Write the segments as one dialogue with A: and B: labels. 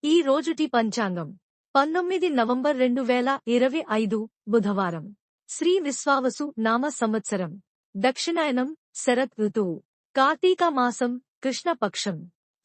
A: ఈ రోజుటి పంచాంగం 19 నవంబర్ 2025 బుధవారం. శ్రీ విశ్వావసు నామ సంవత్సరం. దక్షిణాయనం శరత్ ఋతువు. కార్తీక మాసం కృష్ణపక్షం.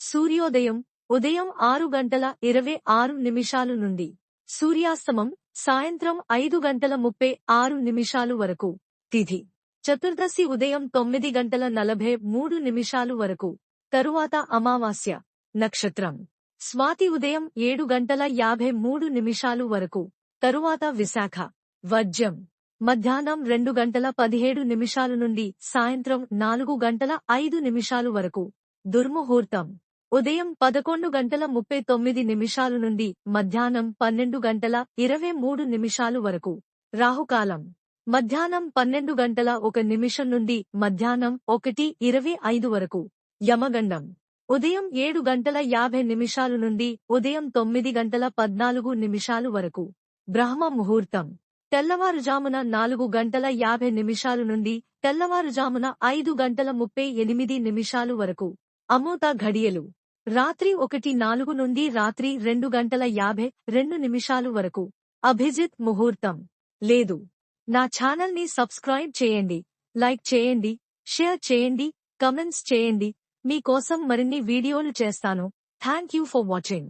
A: సూర్యోదయం ఉదయం 6:26 నుండి. సూర్యాస్తమం సాయంత్రం 5:36 వరకు. తిథి చతుర్దశి ఉదయం 9:43 వరకు. తరువాత అమావాస్య. నక్షత్రం స్వాతి ఉదయం 7:53 వరకు. తరువాత విశాఖ. వర్జ్యం మధ్యాహ్నం 2:17 నుండి సాయంత్రం 4:05 వరకు. దుర్ముహూర్తం ఉదయం 11:39 నుండి మధ్యాహ్నం 12:23 వరకు. రాహుకాలం మధ్యాహ్నం 12:01 నుండి మధ్యాహ్నం 1:25 వరకు. యమగండం ఉదయం 7:50 నుండి ఉదయం 9:14 వరకు. బ్రహ్మ ముహూర్తం తెల్లవారుజామున 4:50 నుండి తెల్లవారుజామున 5:38 వరకు. అమృత ఘడియలు రాత్రి 1:04 నుండి రాత్రి 2:52 వరకు. అభిజిత్ ముహూర్తం లేదు. నా ఛానల్ని సబ్స్క్రైబ్ చేయండి, లైక్ చేయండి, షేర్ చేయండి, కమెంట్స్ చేయండి. మీ కోసం మరిన్ని వీడియోలు చేస్తాను. Thank you for watching.